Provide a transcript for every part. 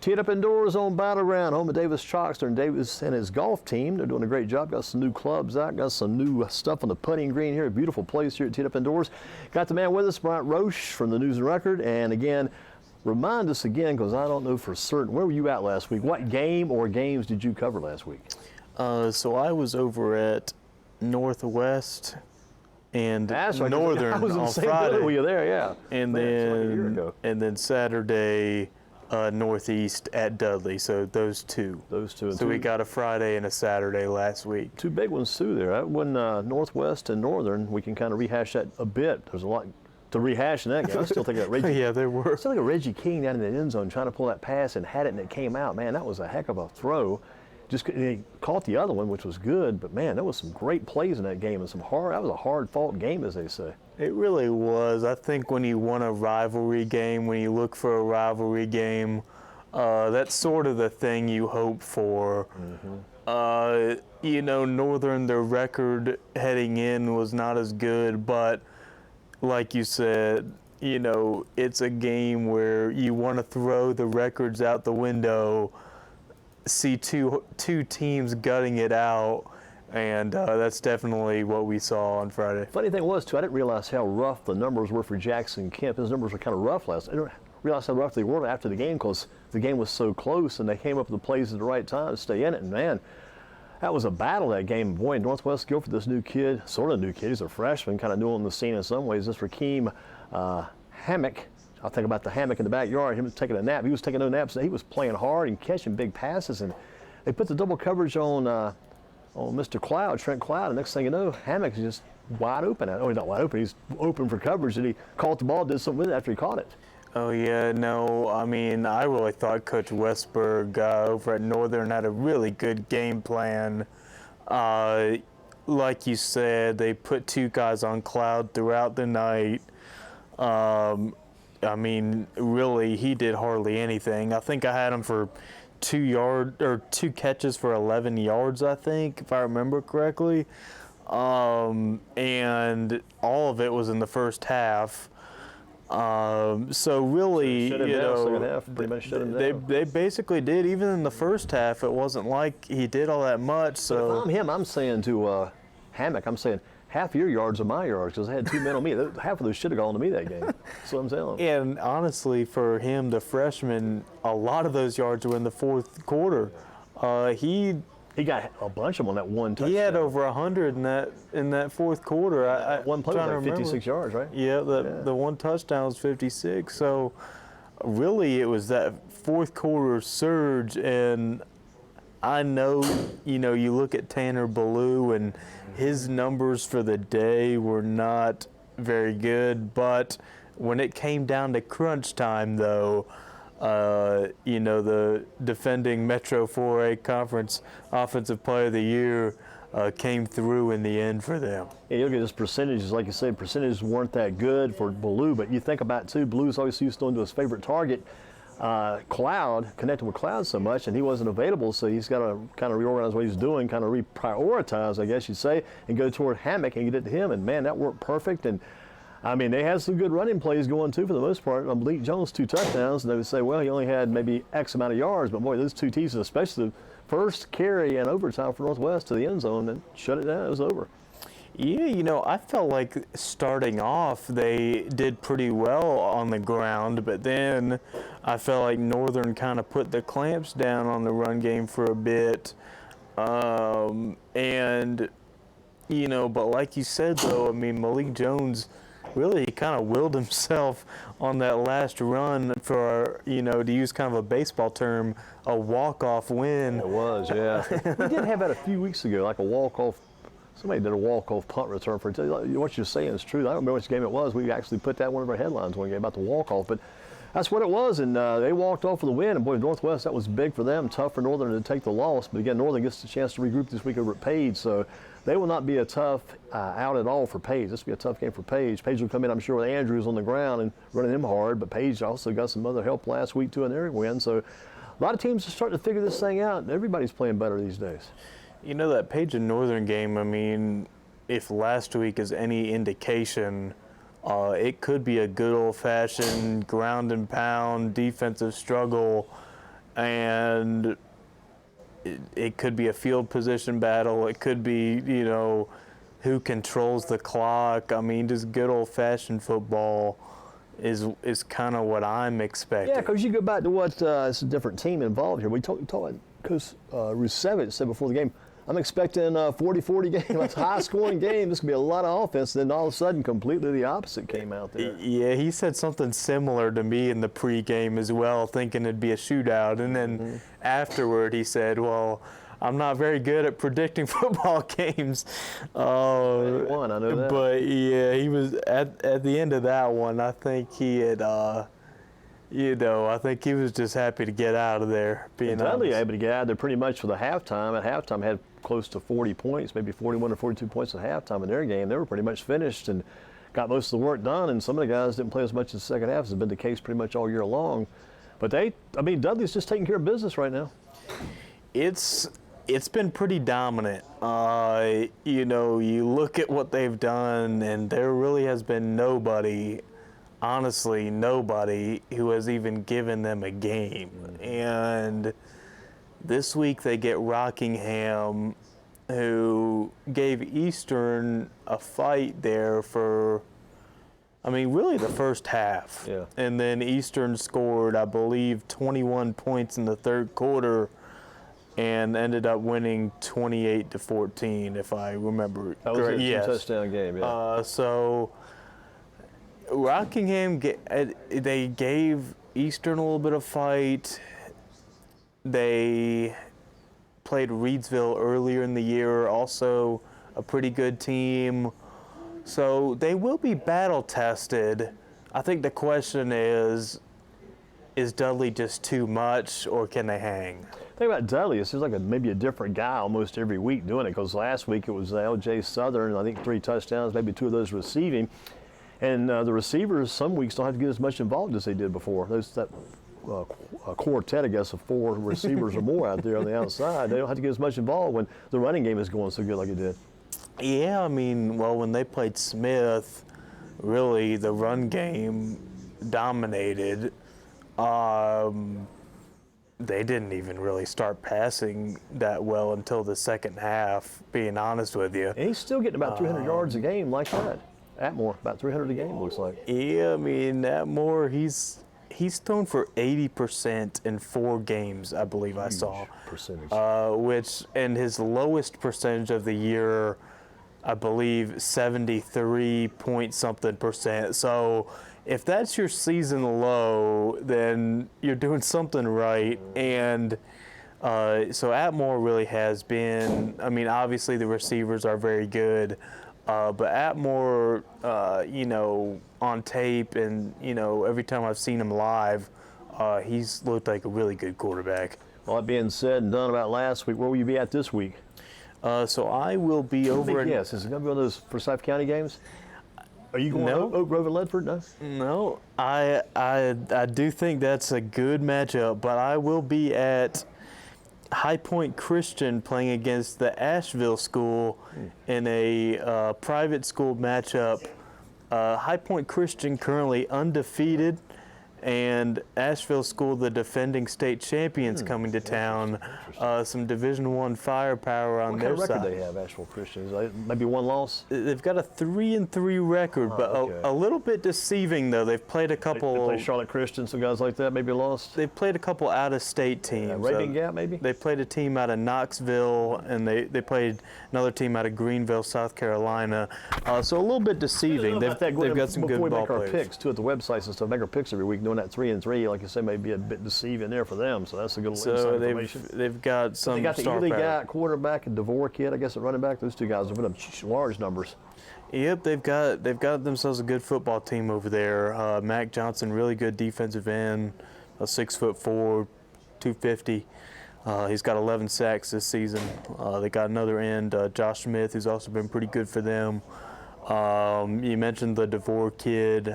Teed up indoors on Battleground, home of Davis Troxler and Davis and his golf team. They're doing a great job. Got some new clubs out. Got some new stuff on the putting green here. A beautiful place here at Teed Up Indoors. Got the man with us, Bryant Roche from the News and Record. And again, remind us again, because I don't know for certain, where were you at last week? What game or games did you cover last week? So I was over at Northwest and Northern I was on the same Friday. Were you there? Yeah. And then Saturday, Northeast at Dudley. So those two. So we got a Friday and a Saturday last week. Two big ones too there. When Northwest and Northern, we can kind of rehash that a bit. There's a lot to rehash in that game. I still think that Reggie. Yeah, there were. I still think of Reggie King down in the end zone trying to pull that pass and had it and it came out. Man, that was a heck of a throw. Just he caught the other one, which was good. But man, there was some great plays in that game and some hard. That was a hard-fought game, as they say. It really was. I think when you won a rivalry game, when you look for a rivalry game, that's sort of the thing you hope for. Northern, their record heading in was not as good, but like you said, it's a game where you want to throw the records out the window, see two teams gutting it out. And that's definitely what we saw on Friday. Funny thing was, too, I didn't realize how rough the numbers were for Jackson Kemp. His numbers were kind of rough last. I didn't realize how rough they were after the game because the game was so close and they came up with the plays at the right time to stay in it. And man, that was a battle, that game. Boy, Northwest go for this new kid, sort of new kid. He's a freshman, kind of new on the scene in some ways. This Rakeem Hammock. I'll think about the hammock in the backyard, him taking a nap. He was taking no naps. He was playing hard and catching big passes. And they put the double coverage on Mr. Cloud, Trent Cloud, and next thing you know, Hammock's just wide open. Oh, he's not wide open. He's open for coverage, and he caught the ball, did something with it after he caught it. Oh, yeah, no, I mean, I really thought Coach Westberg over at Northern had a really good game plan. Like you said, they put two guys on Cloud throughout the night. I mean, really, he did hardly anything. I think I had him for 2 catches for 11 yards, I think, if I remember correctly. And all of it was in the first half. So really, they basically did. Even in the first half, it wasn't like he did all that much. So but if I'm him, I'm saying to Hammock, I'm saying half your yards are my yards because I had 2 men on me. Half of those should have gone to me that game. That's what I'm telling. And honestly, for him, the freshman, a lot of those yards were in the fourth quarter. He got a bunch of them on that one touchdown. He had over 100 in that fourth quarter. One play was like 56 yards, right? Yeah, the one touchdown was 56. So really, it was that fourth quarter surge. And I know, you look at Tanner Ballou and his numbers for the day were not very good. But when it came down to crunch time, though, the defending Metro 4A Conference Offensive Player of the Year came through in the end for them. Yeah, you look at his percentages, like you said, percentages weren't that good for Ballou, but you think about, too, Ballou's always used to go into his favorite target, Cloud, connected with Cloud so much, and he wasn't available, so he's got to kind of reorganize what he's doing, kind of reprioritize, I guess you'd say, and go toward Hammock and get it to him, and man, that worked perfect. And I mean, they had some good running plays going, too, for the most part. Malik Jones, 2 touchdowns, and they would say, well, he only had maybe X amount of yards, but boy, those 2 TDs, especially the first carry and overtime for Northwest to the end zone, and shut it down, it was over. Yeah, I felt like starting off they did pretty well on the ground, but then I felt like Northern kind of put the clamps down on the run game for a bit. But like you said, though, I mean, Malik Jones, really, he kind of willed himself on that last run for, to use kind of a baseball term, a walk-off win. It was, yeah. We did have that a few weeks ago, like a walk-off. Somebody did a walk-off punt return for what you're saying is true. I don't remember which game it was. We actually put that one of our headlines one game about the walk-off, but that's what it was, and they walked off for the win. And boy, Northwest, that was big for them. Tough for Northern to take the loss, but again, Northern gets the chance to regroup this week over at Page, so they will not be a tough out at all for Page. This will be a tough game for Page. Page will come in, I'm sure, with Andrews on the ground and running him hard, but Page also got some other help last week too in their win. So a lot of teams are starting to figure this thing out. Everybody's playing better these days. That Page and Northern game, I mean, if last week is any indication, it could be a good old-fashioned ground and pound defensive struggle. and it could be a field position battle. It could be, who controls the clock. I mean, just good old-fashioned football is kind of what I'm expecting. Yeah, because you go back to what it's a different team involved here. We talked about Coach Rusevich said before the game, I'm expecting a 40-40 game, a high-scoring game. This could be a lot of offense. Then all of a sudden, completely the opposite came out there. Yeah, he said something similar to me in the pregame as well, thinking it'd be a shootout. And then afterward, he said, well, I'm not very good at predicting football games. One, I know that. But, yeah, he was at the end of that one, I think he had I think he was just happy to get out of there. Dudley able to get out of there pretty much for the halftime. At halftime, had close to 40 points, maybe 41 or 42 points at halftime in their game. They were pretty much finished and got most of the work done. And some of the guys didn't play as much in the second half, as has been the case pretty much all year long. But Dudley's just taking care of business right now. It's been pretty dominant. You look at what they've done, and there really has been nobody. Honestly, nobody who has even given them a game. And this week they get Rockingham, who gave Eastern a fight there for, really the first half. Yeah. And then Eastern scored, I believe, 21 points in the third quarter and ended up winning 28-14, if I remember correctly. That was correct. a touchdown game, yeah. So Rockingham, they gave Eastern a little bit of fight. They played Reedsville earlier in the year, also a pretty good team. So they will be battle tested. I think the question is Dudley just too much, or can they hang? The thing about Dudley, it seems like maybe a different guy almost every week doing it, because last week it was L.J. Southern, I think 3 touchdowns, maybe 2 of those receiving. And the receivers some weeks don't have to get as much involved as they did before. There's that quartet, I guess, of 4 receivers or more out there on the outside. They don't have to get as much involved when the running game is going so good like it did. Yeah, when they played Smith, really the run game dominated. They didn't even really start passing that well until the second half, being honest with you. And he's still getting about 300 yards a game like that. Atmore, about 300 a game, looks like. Yeah, Atmore, he's thrown for 80% in 4 games, I believe. I saw. Percentage. And his lowest percentage of the year, I believe, 73 point something percent. So if that's your season low, then you're doing something right. And so Atmore really has been, obviously the receivers are very good. But Atmore, on tape and, every time I've seen him live, he's looked like a really good quarterback. All that being said and done about last week, where will you be at this week? So I will be over Yes, is it going to be one of those Forsyth County games? Are you going to Oak Grove and Ledford? No? No, I do think that's a good matchup, but I will be at High Point Christian playing against the Asheville School in a private school matchup. High Point Christian currently undefeated, and Asheville School, the defending state champions, coming to town. Some Division I firepower on their side. What kind of record they have, Asheville Christians? Maybe 1 loss? They've got a 3-3 record, but okay. a little bit deceiving though. They've played a couple. They play Charlotte Christian, some guys like that maybe lost. They've played a couple out-of-state teams. Raven Gap maybe. They played a team out of Knoxville, and they played another team out of Greenville, South Carolina. So a little bit deceiving. They've got some good ball players. Before we make our picks too at the websites and stuff, make our picks every week. Doing that 3-3, like I say, may be a bit deceiving there for them. So that's a good little inside information. They've got some. They got the Ely guy, quarterback, and DeVore kid, I guess, at running back. Those 2 guys have put up large numbers. Yep, they've got themselves a good football team over there. Mac Johnson, really good defensive end, a 6'4", 250. He's got 11 sacks this season. They got another end, Josh Smith, who's also been pretty good for them. You mentioned the DeVore kid.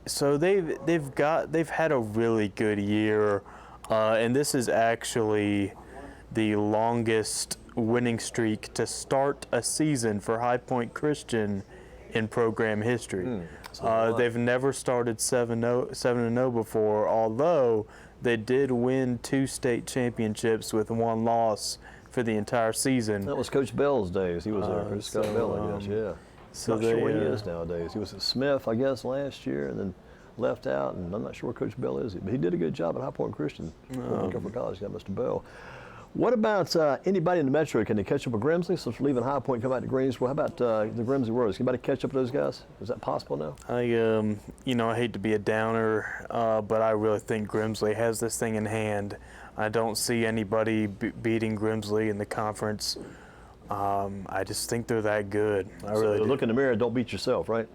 So they've had a really good year, and this is actually the longest winning streak to start a season for High Point Christian in program history. So They've never started 7-0 before, although they did win 2 state championships with 1 loss for the entire season. that was Coach Bell's days. He was there. Coach Scott Bell, I guess. Yeah. So Not sure where he is nowadays. He was at Smith, I guess, last year, and then left out. And I'm not sure where Coach Bell is. But he did a good job at High Point Christian. Comfort College got Mr. Bell. What about anybody in the metro? Can they catch up with Grimsley? Since we're leaving High Point, come out to Greensboro. How about the Grimsley Warriors? Can anybody catch up with those guys? Is that possible now? I hate to be a downer, but I really think Grimsley has this thing in hand. I don't see anybody beating Grimsley in the conference. I just think they're that good. I really do. Look in the mirror. Don't beat yourself, right?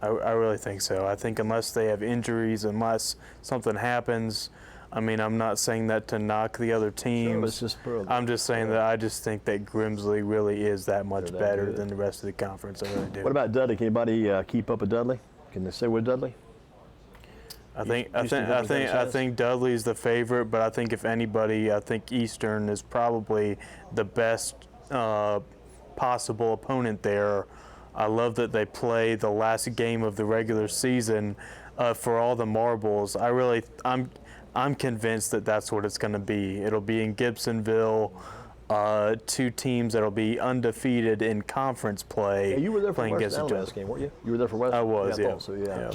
I really think so. I think unless they have injuries, unless something happens, I mean, I'm not saying that to knock the other teams. Sure, I'm just saying that I just think that Grimsley really is that much better than the rest of the conference. I really do. What about Dudley? Can anybody keep up with Dudley? Can they stay with Dudley? I think Dudley's the favorite, but I think if anybody, I think Eastern is probably the best possible opponent there. I love that they play the last game of the regular season for all the marbles. I'm convinced that that's what it's going to be. It'll be in Gibsonville. 2 teams that'll be undefeated in conference play. Yeah, you were there for playing West against each other. last game, weren't you? You were there for West. I was, yeah. yeah. I thought so, yeah.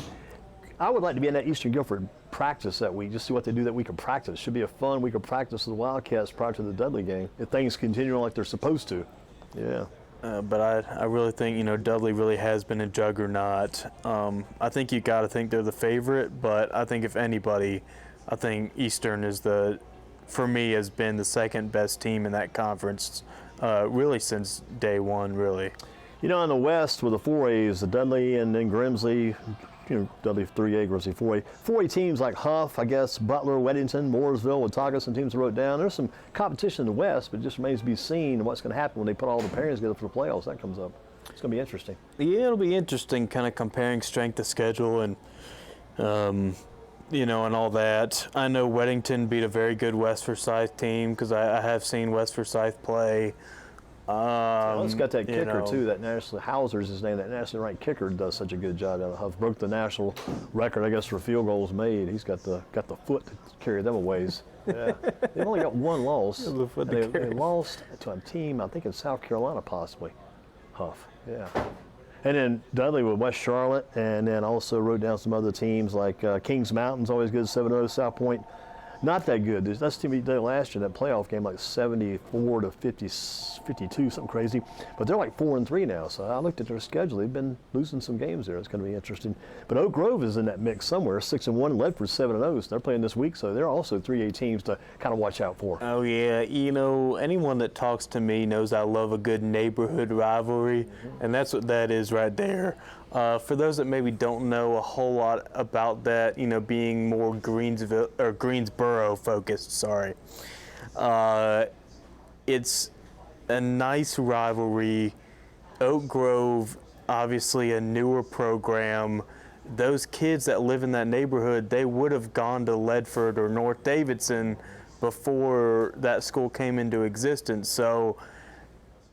I would like to be in that Eastern Guilford practice that week, just see what they do that week of practice. Should be a fun week of practice with the Wildcats prior to the Dudley game, if things continue on like they're supposed to. Yeah. But I really think, Dudley really has been a juggernaut. I think you got to think they're the favorite, but I think if anybody, I think Eastern is for me, has been the second best team in that conference, really since day one, really. In the West with the 4As, the Dudley and then Grimsley, Dudley 3A, Grimsley 4A. 4A teams like Huff, I guess, Butler, Weddington, Mooresville, Watauga, some teams I wrote down. There's some competition in the West, but it just remains to be seen what's going to happen when they put all the pairings together for the playoffs. That comes up. It's going to be interesting. Yeah, it'll be interesting kind of comparing strength of schedule and, and all that. I know Weddington beat a very good West Forsyth team because I have seen West Forsyth play. It's got that kicker too. That national Hauser's his name. That nationally ranked kicker does such a good job. Huff broke the national record, I guess, for field goals made. He's got the foot to carry them a ways. Yeah. They've only got 1 loss. They lost to a team, I think in South Carolina, possibly. Huff. Yeah. And then Dudley with West Charlotte, and then also wrote down some other teams like Kings Mountain's always good, 7-0. South Point, not that good. That's the team we did last year, that playoff game, like 74 to 52, something crazy. But they're like 4-3 now. So I looked at their schedule. They've been losing some games there. It's going to be interesting. But Oak Grove is in that mix somewhere, 6-1, and Ledford's 7-0. So they're playing this week. So they're also 3A teams to kind of watch out for. Oh yeah, anyone that talks to me knows I love a good neighborhood rivalry, and that's what that is right there. For those that maybe don't know a whole lot about that, being more Greensboro focused, sorry. It's a nice rivalry. Oak Grove, obviously a newer program. Those kids that live in that neighborhood, they would have gone to Ledford or North Davidson before that school came into existence. So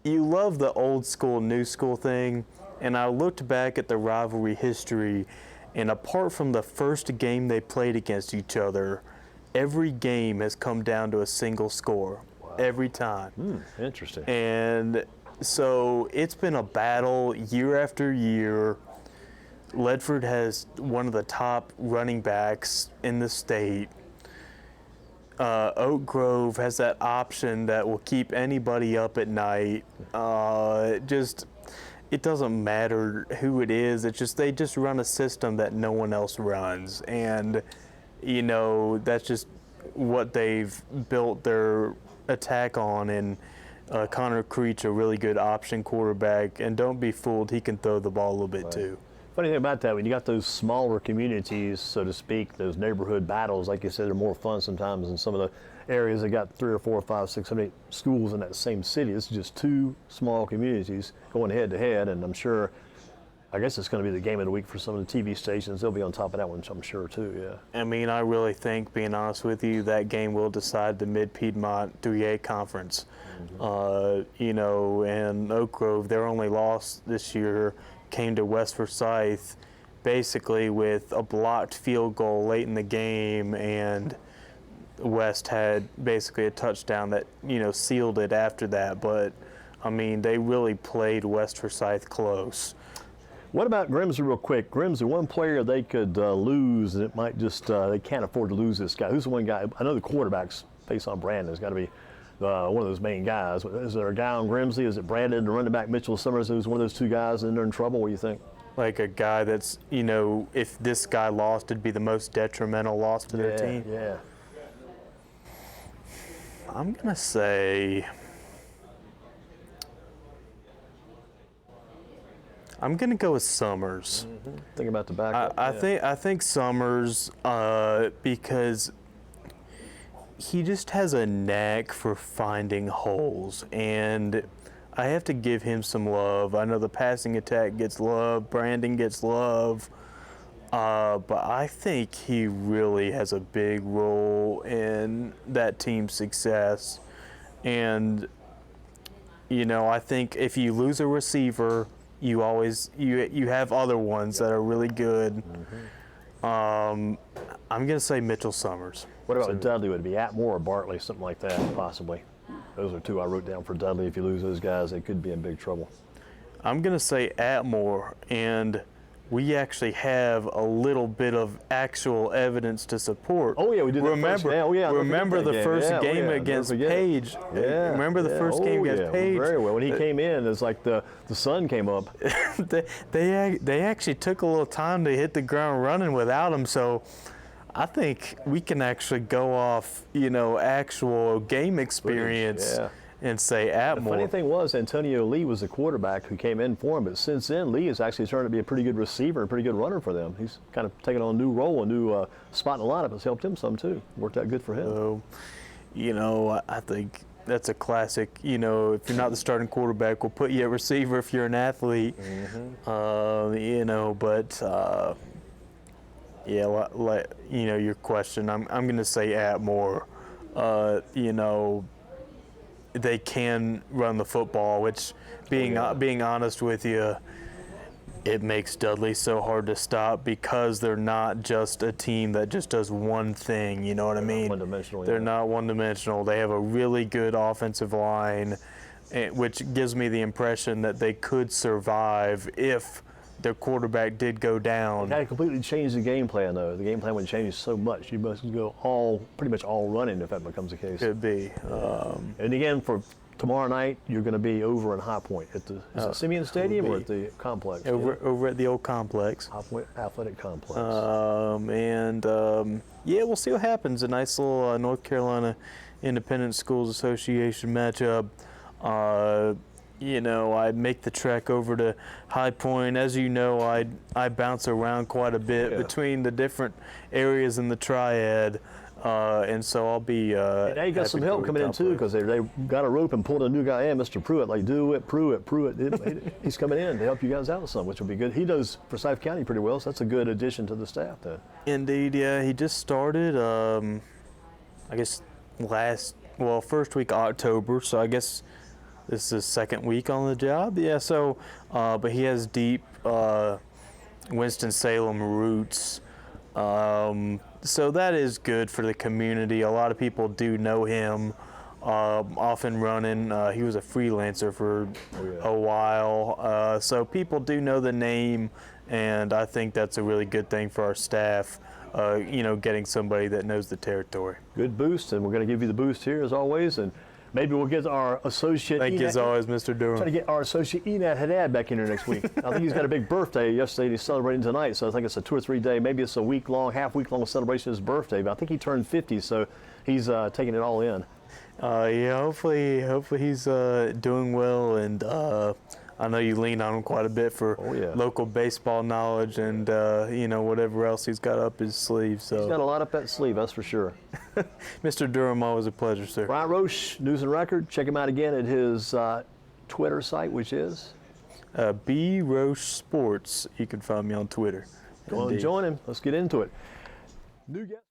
you love the old school, new school thing. And I looked back at the rivalry history, and apart from the first game they played against each other, every game has come down to a single score. Wow. Every time. Interesting. And so it's been a battle year after year. Ledford has one of the top running backs in the state. Oak Grove has that option that will keep anybody up at night. It doesn't matter who it is. It's just they just run a system that no one else runs, and that's just what they've built their attack on. And Connor Creech, a really good option quarterback, and don't be fooled, he can throw the ball a little bit too. Funny thing about that, when you got those smaller communities, so to speak, those neighborhood battles, like you said, they're more fun sometimes in some of the areas that got 3 or 4 or 5, 6, 7, 8 schools in that same city. It's just 2 small communities going head to head, and I'm sure I guess it's going to be the game of the week for some of the TV stations. They'll be on top of that one, I'm sure, too, yeah. I mean, I really think, being honest with you, that game will decide the Mid-Piedmont 3A Conference. You know, and Oak Grove, their only loss this year came to West Forsyth basically with a blocked field goal late in the game, and West had basically a touchdown that, you know, sealed it after that. But, I mean, they really played West Forsyth close. What about Grimsley real quick? Grimsley, one player they could lose, and it might just, they can't afford to lose this guy. Who's the one guy? I know the quarterback's face on Brandon has got to be one of those main guys. Is there a guy on Grimsley? Is it Brandon, the running back, Mitchell Summers, who's one of those two guys, and they're in trouble? What do you think? Like a guy that's, you know, if this guy lost, it'd be the most detrimental loss to their team. Yeah. I'm going to say, I'm going to go with Summers. Think about the backup. I think Summers, because he just has a knack for finding holes, and I have to give him some love. I know the passing attack gets love, Brandon gets love, but I think he really has a big role in that team's success. And, you know, I think if you lose a receiver, you always you have other ones that are really good. I'm gonna say Mitchell Summers. What about Dudley? Would it be Atmore or Bartley, something like that, possibly? Those are two I wrote down for Dudley. If you lose those guys, they could be in big trouble. I'm gonna say Atmore, and we actually have a little bit of actual evidence to support. Oh yeah, we did. Remember, remember the first game against Page. Yeah, remember the first game against Page. Very well. When he came in, it's like the sun came up. they actually took a little time to hit the ground running without him. So I think we can actually go off, you know, actual game experience. And say Atmore. The funny thing was, Antonio Lee was the quarterback who came in for him, but since then, Lee has actually turned to be a pretty good receiver and a pretty good runner for them. He's kind of taken on a new role, a new spot in the lineup. It's helped him some, too. Worked out good for him. So, you know, I think that's a classic. You know, if you're not the starting quarterback, we'll put you at receiver if you're an athlete. You know, but, yeah, like, you know, your question, I'm going to say Atmore. You know, they can run the football, which, being honest with you, it makes Dudley so hard to stop because they're not just a team that just does one thing, you know what I mean? One-dimensional. They're not one-dimensional. They have a really good offensive line, which gives me the impression that they could survive if their quarterback did go down. They had to completely change the game plan, though. The game plan would change so much. You must go pretty much all running if that becomes the case. Could be. And again, for tomorrow night, you're going to be over in High Point at the Simeon Stadium or at the complex? Over at the old complex. High Point Athletic Complex. Yeah, we'll see what happens. A nice little North Carolina Independent Schools Association matchup. You know, I make the trek over to High Point. As you know, I bounce around quite a bit between the different areas in the triad, and so I'll be. And now you got some help coming in too, because they got a rope and pulled a new guy in, Mr. Pruitt. Like, do it, Pruitt. He's coming in to help you guys out some, which will be good. He does Forsyth County pretty well, so that's a good addition to the staff, though. Indeed, yeah. He just started. I guess first week of October, so I guess. This is his second week on the job. Yeah, so, but he has deep Winston-Salem roots. So that is good for the community. A lot of people do know him, often running. He was a freelancer for a while. So people do know the name, and I think that's a really good thing for our staff. You know, getting somebody that knows the territory. Good boost, and we're going to give you the boost here as always. And maybe we'll get our associate. Thank you as always, Mr. Durham. Trying to get our associate Enad Haddad back in here next week. I think he's got a big birthday yesterday. He's celebrating tonight, so I think it's a 2 or 3 day, maybe it's a half-week-long celebration of his birthday. But I think he turned 50, so he's taking it all in. Yeah, hopefully he's doing well, and I know you lean on him quite a bit for local baseball knowledge and you know, whatever else he's got up his sleeve. So he's got a lot up that sleeve, that's for sure. Mr. Durham, always a pleasure, sir. Bryant Roche, News and Record. Check him out again at his Twitter site, which is B Roche Sports. You can find me on Twitter. Go and Indeed. join him. Let's get into it. New guest.